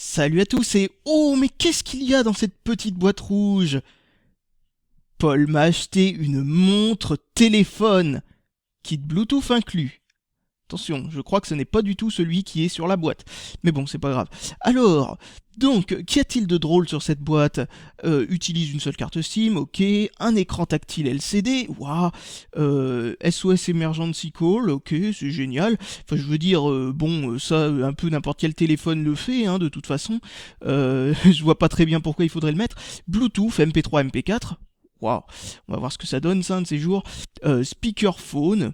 Salut à tous et oh mais qu'est-ce qu'il y a dans cette petite boîte rouge? Paul m'a acheté une montre téléphone, kit Bluetooth inclus. Attention, je crois que ce n'est pas du tout celui qui est sur la boîte. Mais bon, c'est pas grave. Alors, donc, qu'y a-t-il de drôle sur cette boîte? Utilise une seule carte SIM, ok. Un écran tactile LCD, waouh. SOS Emergency Call, ok, c'est génial. Enfin, je veux dire, ça, un peu n'importe quel téléphone le fait, hein, de toute façon. Je vois pas très bien pourquoi il faudrait le mettre. Bluetooth, MP3, MP4. Waouh, on va voir ce que ça donne, ça, un de ces jours. Speakerphone.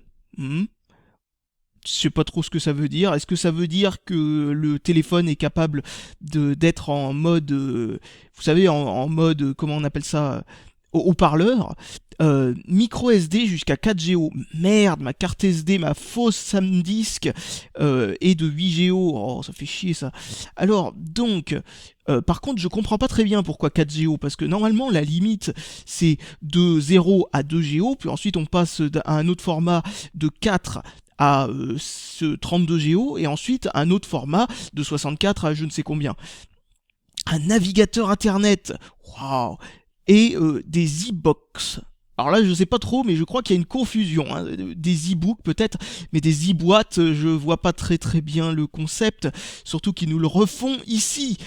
Je sais pas trop ce que ça veut dire. Est-ce que ça veut dire que le téléphone est capable d'être en mode, vous savez, en mode, comment on appelle ça, haut-parleur? Micro SD jusqu'à 4 Go. Merde, ma carte SD, ma fausse SanDisk est de 8 Go. Oh, ça fait chier ça. Alors, donc, par contre, je comprends pas très bien pourquoi 4 Go, parce que normalement, la limite, c'est de 0 à 2 Go, puis ensuite on passe à un autre format de 4 à ce 32 Go, et ensuite un autre format de 64 à je ne sais combien. Un navigateur internet, waouh, et des e-box. Alors là, je sais pas trop, mais je crois qu'il y a une confusion, hein. Des e-books peut-être, mais des e-boîtes, je vois pas très bien le concept, surtout qu'ils nous le refont ici.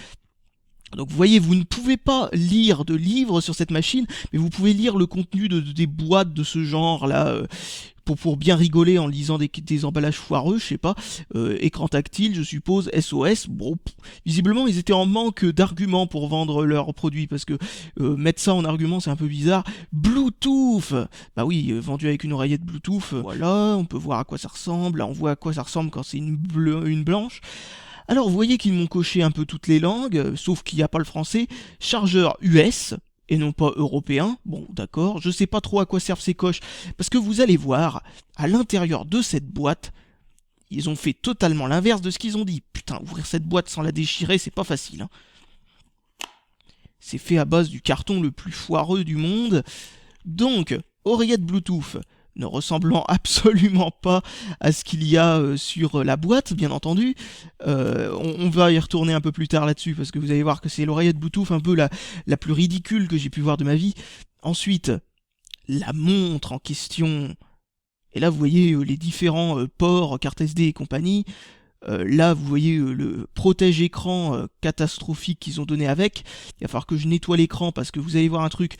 Donc vous voyez, vous ne pouvez pas lire de livres sur cette machine, mais vous pouvez lire le contenu des boîtes de ce genre-là, pour bien rigoler en lisant des emballages foireux, je sais pas. Écran tactile, je suppose, SOS. Bon, visiblement, ils étaient en manque d'arguments pour vendre leurs produits, parce que mettre ça en argument, c'est un peu bizarre. Bluetooth, bah oui, vendu avec une oreillette Bluetooth. Voilà, on peut voir à quoi ça ressemble. Là, on voit à quoi ça ressemble quand c'est une blanche. Alors, vous voyez qu'ils m'ont coché un peu toutes les langues, sauf qu'il n'y a pas le français. Chargeur US, et non pas européen. Bon, d'accord, je sais pas trop à quoi servent ces coches, parce que vous allez voir, à l'intérieur de cette boîte, ils ont fait totalement l'inverse de ce qu'ils ont dit. Putain, ouvrir cette boîte sans la déchirer, c'est pas facile, hein. C'est fait à base du carton le plus foireux du monde. Donc, oreillette Bluetooth, ne ressemblant absolument pas à ce qu'il y a sur la boîte, bien entendu. On va y retourner un peu plus tard là-dessus, parce que vous allez voir que c'est l'oreillette Bluetooth un peu la plus ridicule que j'ai pu voir de ma vie. Ensuite, la montre en question. Et là, vous voyez les différents ports, carte SD et compagnie. Là, vous voyez le protège-écran catastrophique qu'ils ont donné avec. Il va falloir que je nettoie l'écran, parce que vous allez voir un truc,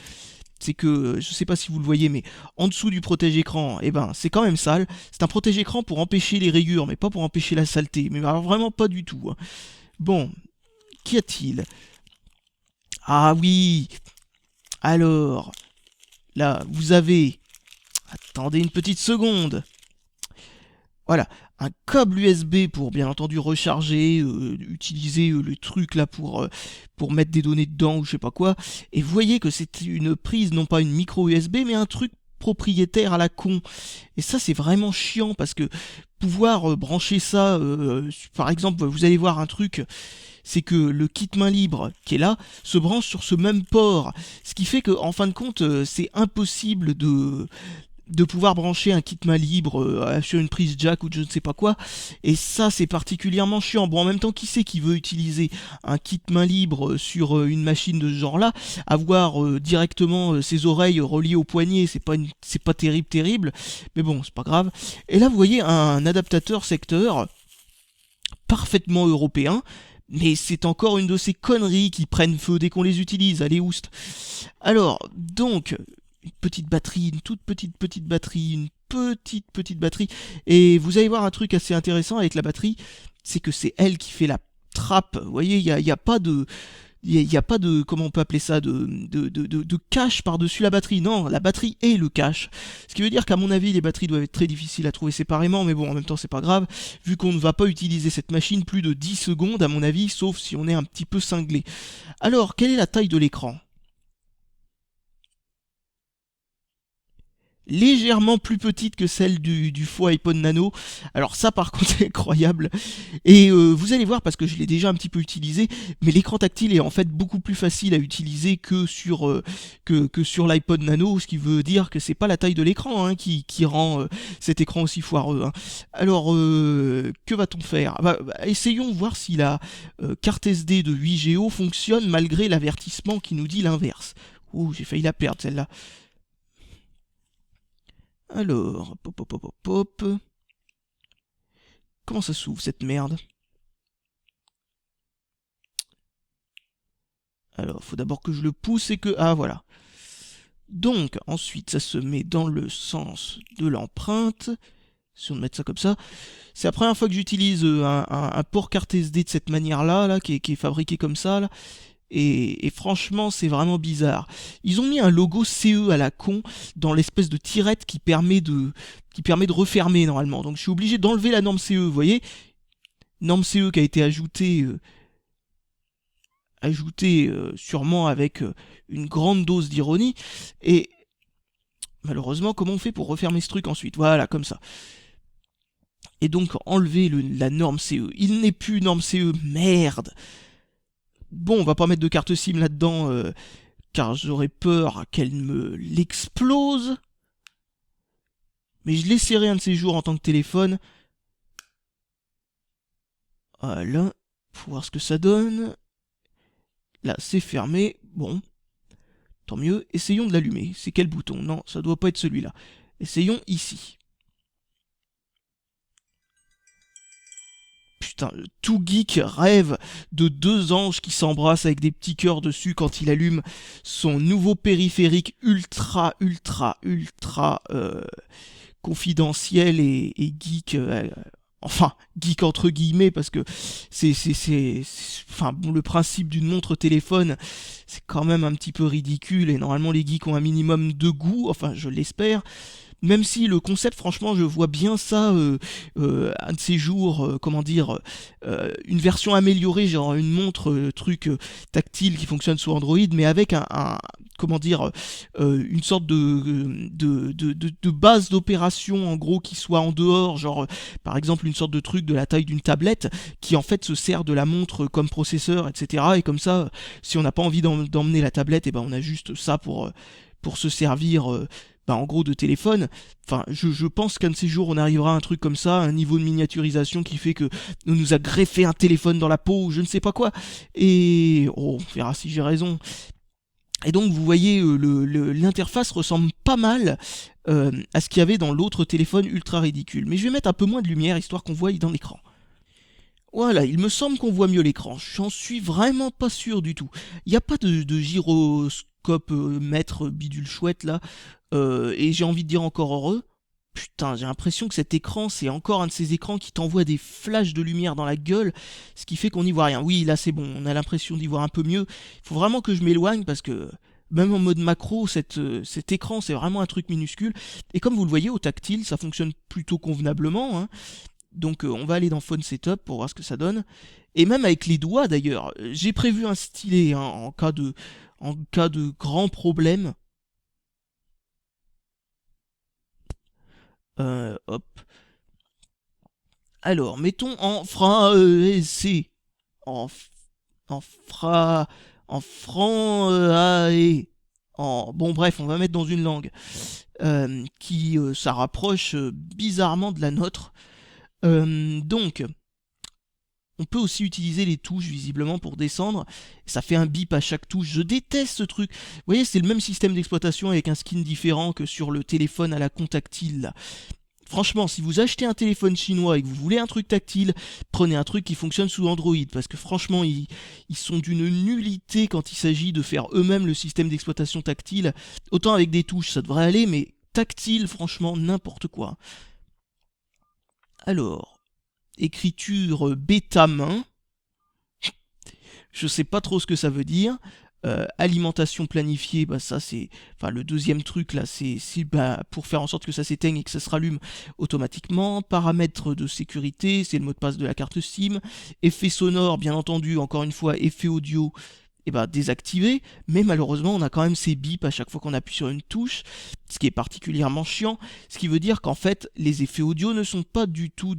c'est que, je sais pas si vous le voyez, mais en dessous du protège-écran, eh ben, c'est quand même sale. C'est un protège-écran pour empêcher les rayures, mais pas pour empêcher la saleté. Mais alors vraiment pas du tout, hein. Bon, qu'y a-t-il? Ah oui. Alors, là, vous avez... Attendez une petite seconde. Voilà, un câble USB pour bien entendu recharger, utiliser le truc là pour mettre des données dedans ou je sais pas quoi. Et vous voyez que c'est une prise, non pas une micro USB, mais un truc propriétaire à la con. Et ça c'est vraiment chiant, parce que pouvoir brancher ça, par exemple, vous allez voir un truc, c'est que le kit main libre qui est là se branche sur ce même port. Ce qui fait que en fin de compte, c'est impossible de pouvoir brancher un kit main libre sur une prise jack ou je ne sais pas quoi, et ça c'est particulièrement chiant. Bon, en même temps, qui c'est qui veut utiliser un kit main libre sur une machine de ce genre là, avoir directement ses oreilles reliées au poignet, c'est pas terrible, mais bon, c'est pas grave. Et là vous voyez un adaptateur secteur parfaitement européen, mais c'est encore une de ces conneries qui prennent feu dès qu'on les utilise, allez oust. Alors, donc, une petite batterie, une toute petite batterie, une petite batterie, et vous allez voir un truc assez intéressant avec la batterie, c'est que c'est elle qui fait la trappe. Vous voyez, il y a pas de... Il y a pas de, comment on peut appeler ça, de cache par-dessus la batterie. Non, la batterie est le cache. Ce qui veut dire qu'à mon avis, les batteries doivent être très difficiles à trouver séparément, mais bon, en même temps, c'est pas grave, vu qu'on ne va pas utiliser cette machine plus de 10 secondes, à mon avis, sauf si on est un petit peu cinglé. Alors, quelle est la taille de l'écran? légèrement plus petite que celle du faux iPod Nano. Alors ça par contre c'est incroyable. Et vous allez voir parce que je l'ai déjà un petit peu utilisé, mais l'écran tactile est en fait beaucoup plus facile à utiliser que sur l'iPod Nano, ce qui veut dire que c'est pas la taille de l'écran hein, qui rend cet écran aussi foireux. Hein. Alors que va-t-on faire? Essayons de voir si la carte SD de 8 Go fonctionne malgré l'avertissement qui nous dit l'inverse. Ouh, j'ai failli la perdre celle-là. Alors, pop, pop, pop, pop. Comment ça s'ouvre cette merde? Alors, faut d'abord que je le pousse et que... Ah, voilà. Donc, ensuite, ça se met dans le sens de l'empreinte. Si on met ça comme ça. C'est la première fois que j'utilise un port carte SD de cette manière-là, là, qui est fabriqué comme ça, là. Et franchement, c'est vraiment bizarre. Ils ont mis un logo CE à la con dans l'espèce de tirette qui permet de refermer normalement. Donc je suis obligé d'enlever la norme CE, vous voyez. Norme CE qui a été ajoutée sûrement avec une grande dose d'ironie. Et malheureusement, comment on fait pour refermer ce truc ensuite? Voilà, comme ça. Et donc enlever la norme CE. Il n'est plus norme CE, merde. Bon, on va pas mettre de carte SIM là-dedans, car j'aurais peur qu'elle me l'explose. Mais je l'essaierai un de ces jours en tant que téléphone. Voilà, pour voir ce que ça donne. Là, c'est fermé. Bon, tant mieux. Essayons de l'allumer. C'est quel bouton? Non, ça doit pas être celui-là. Essayons ici. Putain, tout geek rêve de deux anges qui s'embrassent avec des petits cœurs dessus quand il allume son nouveau périphérique ultra confidentiel et geek. Enfin, geek entre guillemets, parce que enfin, bon, le principe d'une montre téléphone, c'est quand même un petit peu ridicule, et normalement les geeks ont un minimum de goût, enfin, je l'espère. Même si le concept, franchement, je vois bien ça, un de ces jours, comment dire, une version améliorée, genre une montre truc tactile qui fonctionne sous Android, mais avec comment dire, une sorte de base d'opération, en gros, qui soit en dehors, genre, par exemple, une sorte de truc de la taille d'une tablette, qui en fait se sert de la montre comme processeur, etc. Et comme ça, si on n'a pas envie d'emmener la tablette, et ben on a juste ça pour se servir en gros de téléphone. Enfin, je pense qu'un de ces jours on arrivera à un truc comme ça, un niveau de miniaturisation qui fait que on nous a greffé un téléphone dans la peau ou je ne sais pas quoi. Et on verra si j'ai raison. Et donc vous voyez, l'interface ressemble pas mal à ce qu'il y avait dans l'autre téléphone ultra ridicule. Mais je vais mettre un peu moins de lumière histoire qu'on voit dans l'écran. Voilà, il me semble qu'on voit mieux l'écran. J'en suis vraiment pas sûr du tout. Il n'y a pas de gyroscope mètre bidule chouette là. Et j'ai envie de dire encore heureux. Putain, j'ai l'impression que cet écran, c'est encore un de ces écrans qui t'envoie des flashs de lumière dans la gueule, ce qui fait qu'on n'y voit rien. Oui, là c'est bon, on a l'impression d'y voir un peu mieux. Il faut vraiment que je m'éloigne parce que même en mode macro, cet écran, c'est vraiment un truc minuscule. Et comme vous le voyez, au tactile, ça fonctionne plutôt convenablement. Hein. Donc on va aller dans Phone Setup pour voir ce que ça donne. Et même avec les doigts d'ailleurs, j'ai prévu un stylet hein, en cas de grand problème. Hop. Alors, mettons en français. En, en fra... En franc... Bon, bref, on va mettre dans une langue qui ça rapproche bizarrement de la nôtre. Donc, on peut aussi utiliser les touches visiblement pour descendre. Ça fait un bip à chaque touche. Je déteste ce truc. Vous voyez, c'est le même système d'exploitation avec un skin différent que sur le téléphone à la con tactile. Là. Franchement, si vous achetez un téléphone chinois et que vous voulez un truc tactile, prenez un truc qui fonctionne sous Android. Parce que franchement, ils sont d'une nullité quand il s'agit de faire eux-mêmes le système d'exploitation tactile. Autant avec des touches, ça devrait aller, mais tactile, franchement, n'importe quoi. Alors, écriture bêta main. Je sais pas trop ce que ça veut dire. Alimentation planifiée, bah ça c'est, enfin le deuxième truc là, c'est pour faire en sorte que ça s'éteigne et que ça se rallume automatiquement. Paramètres de sécurité, c'est le mot de passe de la carte SIM. Effet sonore, bien entendu, encore une fois, effet audio désactiver, mais malheureusement on a quand même ces bips à chaque fois qu'on appuie sur une touche, ce qui est particulièrement chiant, ce qui veut dire qu'en fait les effets audio ne sont pas du tout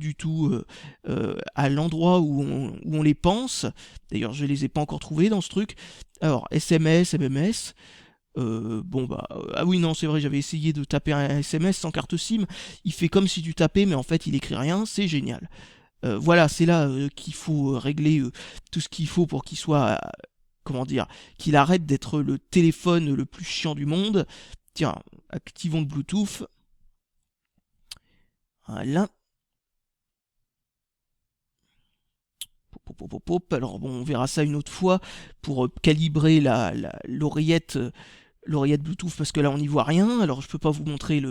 à l'endroit où on les pense. D'ailleurs je les ai pas encore trouvés dans ce truc. Alors SMS, MMS, ah oui non c'est vrai, j'avais essayé de taper un SMS sans carte SIM, il fait comme si tu tapais mais en fait il écrit rien, c'est génial. Voilà, c'est là qu'il faut régler tout ce qu'il faut pour qu'il soit, comment dire, qu'il arrête d'être le téléphone le plus chiant du monde. Tiens, activons le Bluetooth. Voilà. Alors bon, on verra ça une autre fois pour calibrer l'oreillette Bluetooth parce que là on n'y voit rien. Alors je peux pas vous montrer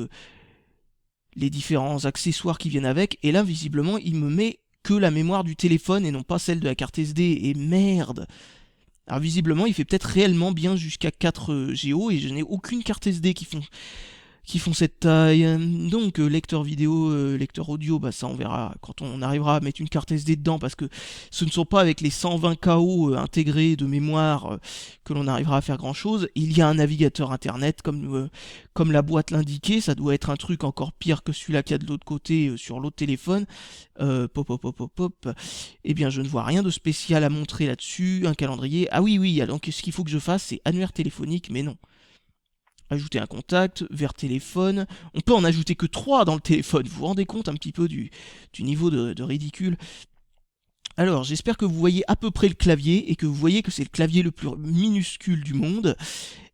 les différents accessoires qui viennent avec. Et là visiblement il me met que la mémoire du téléphone et non pas celle de la carte SD. Et merde. Alors visiblement il fait peut-être réellement bien jusqu'à 4 Go et je n'ai aucune carte SD qui font cette taille. Donc lecteur vidéo, lecteur audio, ça on verra quand on arrivera à mettre une carte SD dedans parce que ce ne sont pas avec les 120 KO intégrés de mémoire que l'on arrivera à faire grand chose. Il y a un navigateur internet comme la boîte l'indiquait, ça doit être un truc encore pire que celui-là qu'il y a de l'autre côté sur l'autre téléphone. Eh bien je ne vois rien de spécial à montrer là-dessus, un calendrier. Ah oui, donc ce qu'il faut que je fasse c'est annuaire téléphonique, mais non. Ajouter un contact, vers téléphone. On peut en ajouter que 3 dans le téléphone. Vous vous rendez compte un petit peu du niveau de ridicule. Alors, j'espère que vous voyez à peu près le clavier et que vous voyez que c'est le clavier le plus minuscule du monde.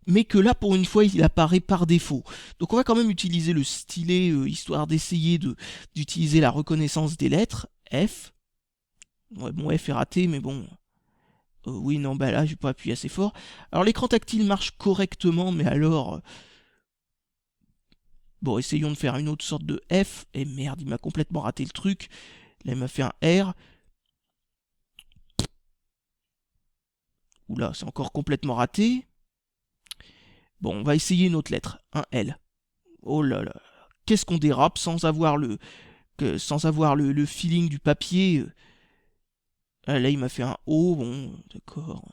Mais que là, pour une fois, il apparaît par défaut. Donc on va quand même utiliser le stylet, histoire d'essayer d'utiliser la reconnaissance des lettres. F. Ouais, bon, F est raté, mais bon... oui, non, là, j'ai pas appuyé assez fort. Alors, l'écran tactile marche correctement, mais alors... Bon, essayons de faire une autre sorte de F. Et merde, il m'a complètement raté le truc. Là, il m'a fait un R. Oula, c'est encore complètement raté. Bon, on va essayer une autre lettre. Un L. Oh là là. Qu'est-ce qu'on dérape sans avoir le feeling du papier. Là, il m'a fait un O. Bon, d'accord.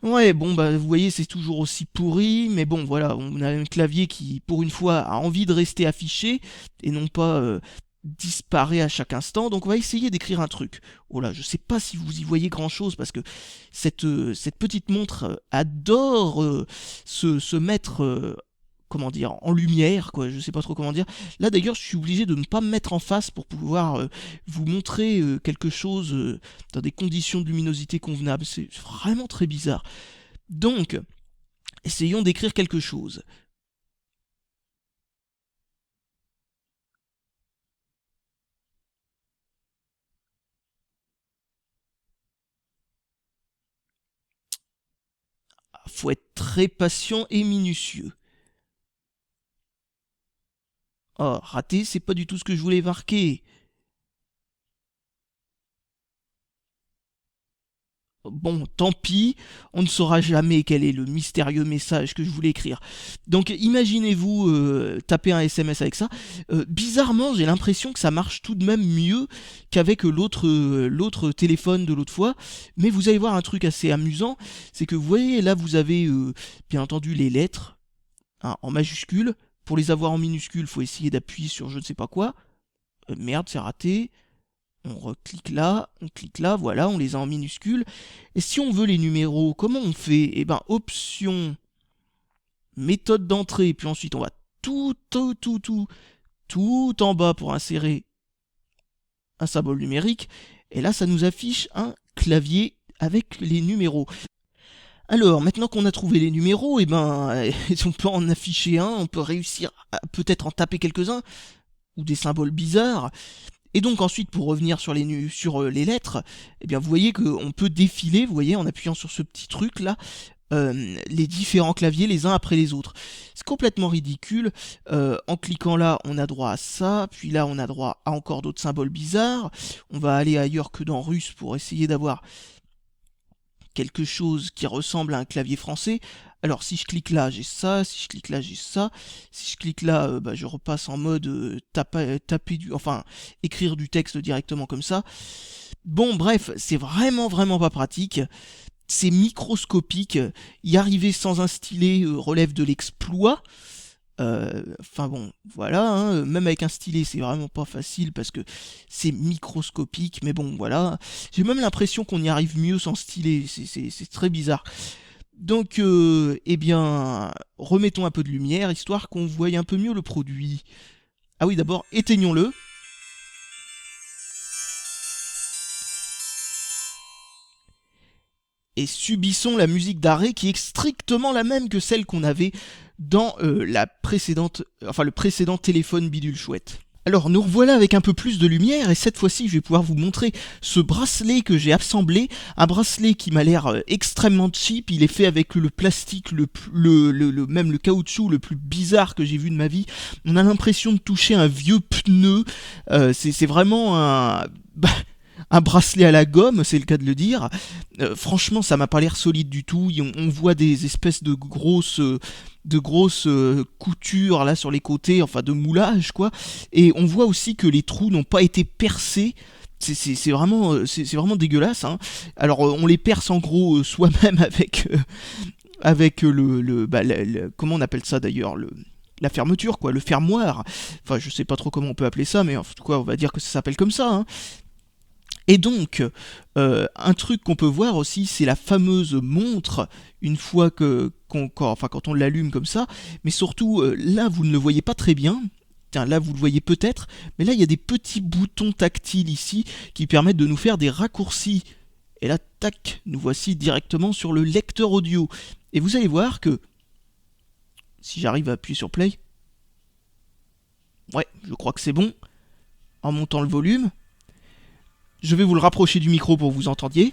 Ouais, bon, vous voyez, c'est toujours aussi pourri, mais bon, voilà, on a un clavier qui, pour une fois, a envie de rester affiché, et non pas disparaît à chaque instant, donc on va essayer d'écrire un truc. Oh là, je sais pas si vous y voyez grand-chose, parce que cette petite montre adore se mettre... comment dire, en lumière, quoi, je sais pas trop comment dire. Là d'ailleurs, je suis obligé de ne pas me mettre en face pour pouvoir vous montrer quelque chose dans des conditions de luminosité convenables. C'est vraiment très bizarre. Donc, essayons d'écrire quelque chose. Faut être très patient et minutieux. Oh, raté, c'est pas du tout ce que je voulais marquer. Bon, tant pis, on ne saura jamais quel est le mystérieux message que je voulais écrire. Donc imaginez-vous taper un SMS avec ça. Bizarrement, j'ai l'impression que ça marche tout de même mieux qu'avec l'autre téléphone de l'autre fois. Mais vous allez voir un truc assez amusant, c'est que vous voyez, là vous avez bien entendu les lettres en majuscules. Pour les avoir en minuscules, il faut essayer d'appuyer sur je ne sais pas quoi. Merde, c'est raté. On clique là, voilà, on les a en minuscules. Et si on veut les numéros, comment on fait? Eh ben, option, méthode d'entrée, puis ensuite on va tout en bas pour insérer un symbole numérique. Et là, ça nous affiche un clavier avec les numéros. Alors, maintenant qu'on a trouvé les numéros, eh ben, on peut en afficher un, on peut réussir à peut-être en taper quelques-uns, ou des symboles bizarres. Et donc ensuite, pour revenir sur les lettres, eh bien vous voyez qu'on peut défiler, vous voyez, en appuyant sur ce petit truc là, les différents claviers les uns après les autres. C'est complètement ridicule. En cliquant là, on a droit à ça, puis là on a droit à encore d'autres symboles bizarres. On va aller ailleurs que dans russe pour essayer d'avoir quelque chose qui ressemble à un clavier français. Alors si je clique là, j'ai ça, si je clique là, j'ai ça, si je clique là, je repasse en mode écrire du texte directement comme ça. Bon bref, c'est vraiment pas pratique. c'est microscopique. Y arriver sans un stylet relève de l'exploit. Enfin bon, voilà, hein, même avec un stylet, c'est vraiment pas facile parce que c'est microscopique, mais bon, voilà. J'ai même l'impression qu'on y arrive mieux sans stylet, c'est très bizarre. Donc, eh bien, remettons un peu de lumière, histoire qu'on voie un peu mieux le produit. Ah oui, d'abord, éteignons-le. Et subissons la musique d'arrêt qui est strictement la même que celle qu'on avait dans le précédent téléphone bidule chouette. Alors nous revoilà avec un peu plus de lumière et cette fois-ci je vais pouvoir vous montrer ce bracelet que j'ai assemblé, un bracelet qui m'a l'air extrêmement cheap, il est fait avec le plastique, même le caoutchouc le plus bizarre que j'ai vu de ma vie. On a l'impression de toucher un vieux pneu, c'est vraiment un bracelet à la gomme, c'est le cas de le dire. Franchement, ça m'a pas l'air solide du tout. On voit des espèces de grosses coutures là sur les côtés, enfin de moulage quoi. Et on voit aussi que les trous n'ont pas été percés. C'est vraiment dégueulasse. Hein. Alors on les perce en gros soi-même avec comment on appelle ça d'ailleurs la fermeture quoi, le fermoir. Enfin je sais pas trop comment on peut appeler ça, mais en tout cas on va dire que ça s'appelle comme ça. Hein. Et donc, un truc qu'on peut voir aussi, c'est la fameuse montre, une fois quand on l'allume comme ça, mais surtout, là, vous ne le voyez pas très bien. Tiens, là, vous le voyez peut-être, mais là, il y a des petits boutons tactiles ici qui permettent de nous faire des raccourcis. Et là, tac, nous voici directement sur le lecteur audio. Et vous allez voir que, si j'arrive à appuyer sur play, ouais, je crois que c'est bon, en montant le volume. Je vais vous le rapprocher du micro pour que vous entendiez.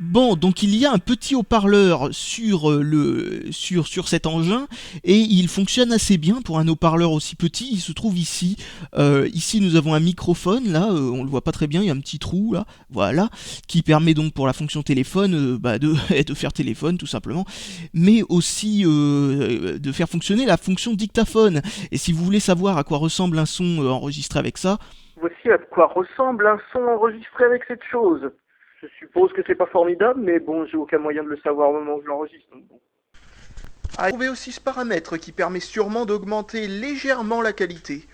Bon, donc il y a un petit haut-parleur sur cet engin et il fonctionne assez bien pour un haut-parleur aussi petit. Il se trouve ici. Ici, nous avons un microphone. Là, on le voit pas très bien. Il y a un petit trou là, voilà, qui permet donc pour la fonction téléphone de faire téléphone tout simplement, mais aussi de faire fonctionner la fonction dictaphone. Et si vous voulez savoir à quoi ressemble un son enregistré avec ça, voici à quoi ressemble un son enregistré avec cette chose. Je suppose que c'est pas formidable, mais bon, j'ai aucun moyen de le savoir au moment où je l'enregistre. Bon. Ah, trouver aussi ce paramètre qui permet sûrement d'augmenter légèrement la qualité.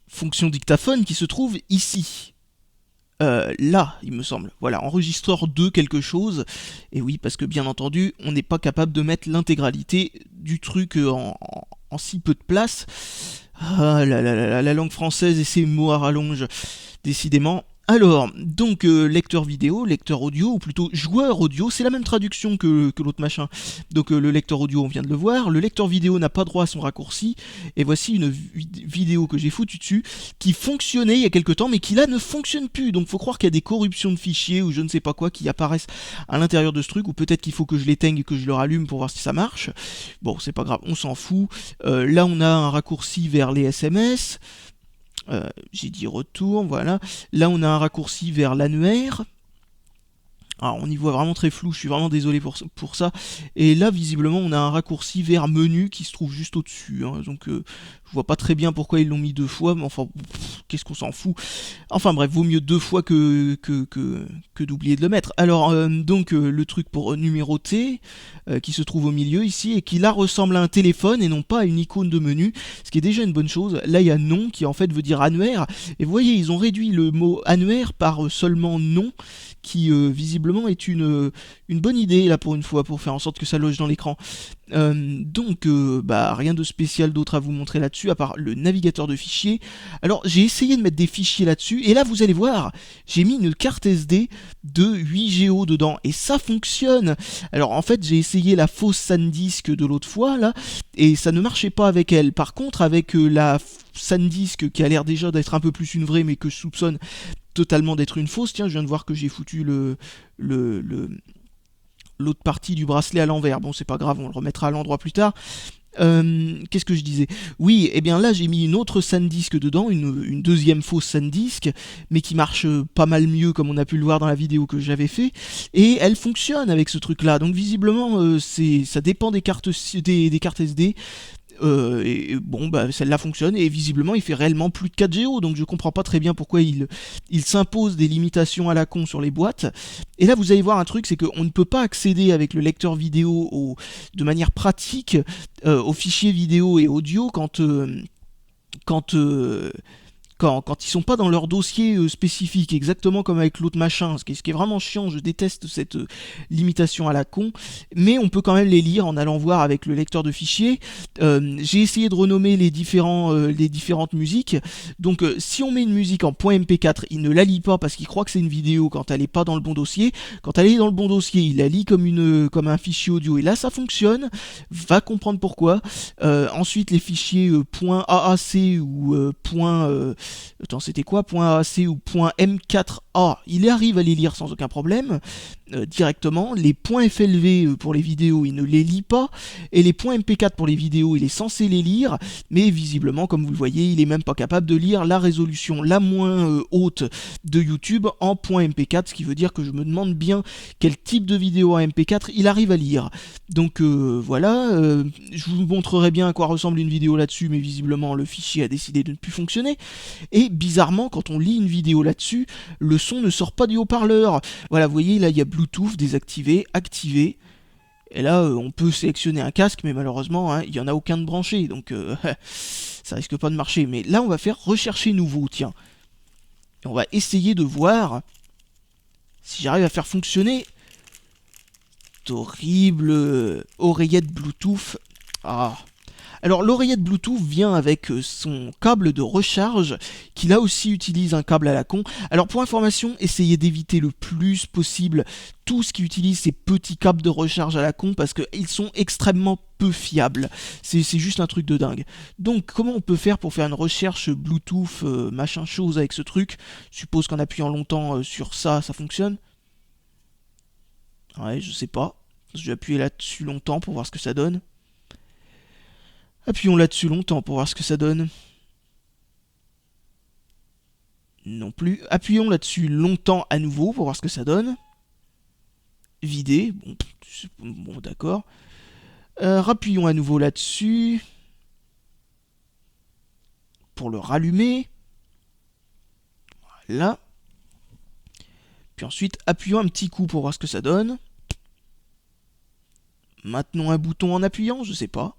Fonction dictaphone qui se trouve ici. Là, il me semble. Voilà, enregistreur 2 quelque chose. Et oui, parce que bien entendu, on n'est pas capable de mettre l'intégralité du truc en si peu de place. Ah la langue française et ses mots à rallonge. Décidément. Alors, donc lecteur vidéo, lecteur audio, ou plutôt joueur audio, c'est la même traduction que l'autre machin. Donc le lecteur audio, on vient de le voir, le lecteur vidéo n'a pas droit à son raccourci, et voici une vidéo que j'ai foutue dessus, qui fonctionnait il y a quelque temps, mais qui là ne fonctionne plus, donc faut croire qu'il y a des corruptions de fichiers, ou je ne sais pas quoi, qui apparaissent à l'intérieur de ce truc, ou peut-être qu'il faut que je l'éteigne et que je le rallume pour voir si ça marche. Bon, c'est pas grave, on s'en fout. Là on a un raccourci vers les SMS, j'ai dit retour, voilà. Là, on a un raccourci vers l'annuaire. Alors, on y voit vraiment très flou, je suis vraiment désolé pour ça. Et là, visiblement, on a un raccourci vers menu qui se trouve juste au-dessus. Hein. Donc, je vois pas très bien pourquoi ils l'ont mis 2 fois, mais enfin, qu'est-ce qu'on s'en fout. Enfin bref, vaut mieux 2 fois que d'oublier de le mettre. Alors, le truc pour numéroter, qui se trouve au milieu ici, et qui là ressemble à un téléphone et non pas à une icône de menu, ce qui est déjà une bonne chose. Là, il y a non, qui en fait veut dire annuaire. Et vous voyez, ils ont réduit le mot annuaire par seulement non, qui visiblement est une bonne idée là pour une fois, pour faire en sorte que ça loge dans l'écran. Rien de spécial d'autre à vous montrer là-dessus, à part le navigateur de fichiers. Alors j'ai essayé de mettre des fichiers là-dessus, et là vous allez voir, j'ai mis une carte SD de 8 Go dedans, et ça fonctionne. Alors en fait j'ai essayé la fausse SanDisk de l'autre fois là, et ça ne marchait pas avec elle. Par contre avec la SanDisk qui a l'air déjà d'être un peu plus une vraie, mais que je soupçonne totalement d'être une fausse, tiens je viens de voir que j'ai foutu l'autre partie du bracelet à l'envers, bon c'est pas grave, on le remettra à l'endroit plus tard. Qu'est-ce que je disais? Oui, et bien là j'ai mis une autre SanDisk dedans, une deuxième fausse SanDisk, mais qui marche pas mal mieux comme on a pu le voir dans la vidéo que j'avais fait, et elle fonctionne avec ce truc là, donc visiblement ça dépend des cartes, des cartes SD. Et bon, bah celle-là fonctionne et visiblement il fait réellement plus de 4 Go, donc je comprends pas très bien pourquoi il s'impose des limitations à la con sur les boîtes. Et là vous allez voir un truc, c'est qu'on ne peut pas accéder avec le lecteur vidéo de manière pratique aux fichiers vidéo et audio quand, euh, quand ils sont pas dans leur dossier spécifique, exactement comme avec l'autre machin, ce qui est vraiment chiant, je déteste cette limitation à la con, mais on peut quand même les lire en allant voir avec le lecteur de fichiers. J'ai essayé de renommer les différentes musiques, donc si on met une musique en .mp4, il ne la lit pas parce qu'il croit que c'est une vidéo quand elle est pas dans le bon dossier. Quand elle est dans le bon dossier, il la lit comme un fichier audio, et là ça fonctionne, va comprendre pourquoi. Ensuite les fichiers .aac ou attends, c'était quoi .aac ou .m4a, il arrive à les lire sans aucun problème directement. Les .flv pour les vidéos, il ne les lit pas, et les .mp4 pour les vidéos, il est censé les lire, mais visiblement, comme vous le voyez, il est même pas capable de lire la résolution la moins haute de YouTube en .mp4, ce qui veut dire que je me demande bien quel type de vidéo en mp4 il arrive à lire. Donc voilà, je vous montrerai bien à quoi ressemble une vidéo là-dessus, mais visiblement le fichier a décidé de ne plus fonctionner. Et bizarrement, quand on lit une vidéo là-dessus, le son ne sort pas du haut-parleur. Voilà, vous voyez, là il y a Bluetooth désactivé, activé. Et là, on peut sélectionner un casque, mais malheureusement, il n'y en a aucun de branché, donc ça risque pas de marcher. Mais là, on va faire rechercher nouveau, tiens. Et on va essayer de voir si j'arrive à faire fonctionner cette horrible oreillette Bluetooth. Ah. Alors l'oreillette Bluetooth vient avec son câble de recharge, qui là aussi utilise un câble à la con. Alors pour information, essayez d'éviter le plus possible tout ce qui utilise ces petits câbles de recharge à la con, parce qu'ils sont extrêmement peu fiables. C'est juste un truc de dingue. Donc comment on peut faire pour faire une recherche Bluetooth machin chose avec ce truc? Je suppose qu'en appuyant longtemps sur ça fonctionne. Ouais, je sais pas. Je vais appuyer là-dessus longtemps pour voir ce que ça donne. Appuyons là-dessus longtemps pour voir ce que ça donne. Non plus. Appuyons là-dessus longtemps à nouveau pour voir ce que ça donne. Vider. Bon d'accord. Rappuyons à nouveau là-dessus. Pour le rallumer. Voilà. Puis ensuite, appuyons un petit coup pour voir ce que ça donne. Maintenons un bouton en appuyant, je sais pas.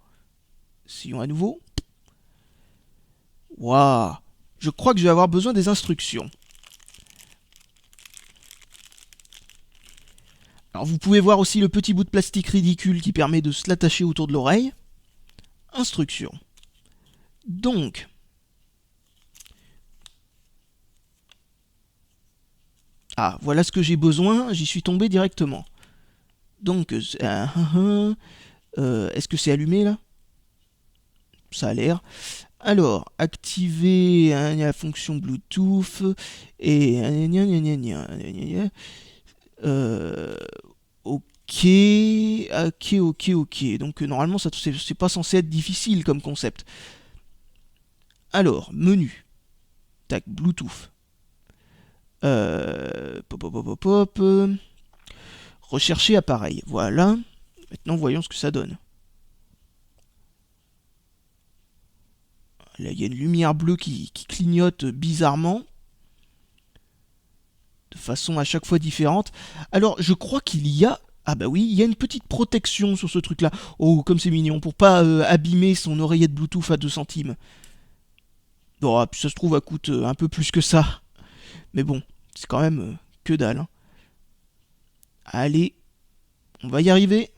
Essayons à nouveau. Waouh! Je crois que je vais avoir besoin des instructions. Alors vous pouvez voir aussi le petit bout de plastique ridicule qui permet de se l'attacher autour de l'oreille. Instructions. Donc... Ah, voilà ce que j'ai besoin, j'y suis tombé directement. Donc, est-ce que c'est allumé là? Ça a l'air. Alors, activer la fonction Bluetooth et ok. Donc normalement, c'est pas censé être difficile comme concept. Alors, menu. Tac, Bluetooth. Rechercher appareil. Voilà. Maintenant, voyons ce que ça donne. Là, il y a une lumière bleue qui clignote bizarrement. De façon à chaque fois différente. Alors, je crois qu'il y a... Ah bah oui, il y a une petite protection sur ce truc-là. Oh, comme c'est mignon, pour pas abîmer son oreillette Bluetooth à 2 centimes. Bon, puis ça se trouve, elle coûte un peu plus que ça. Mais bon, c'est quand même que dalle. Hein. Allez, on va y arriver.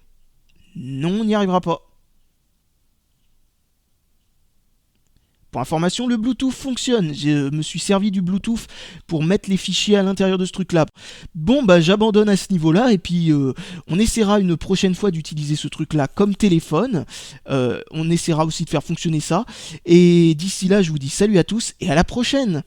Non, on n'y arrivera pas. Pour information, le Bluetooth fonctionne. Je me suis servi du Bluetooth pour mettre les fichiers à l'intérieur de ce truc-là. Bon, bah j'abandonne à ce niveau-là, et puis on essaiera une prochaine fois d'utiliser ce truc-là comme téléphone. On essaiera aussi de faire fonctionner ça. Et d'ici là, je vous dis salut à tous, et à la prochaine!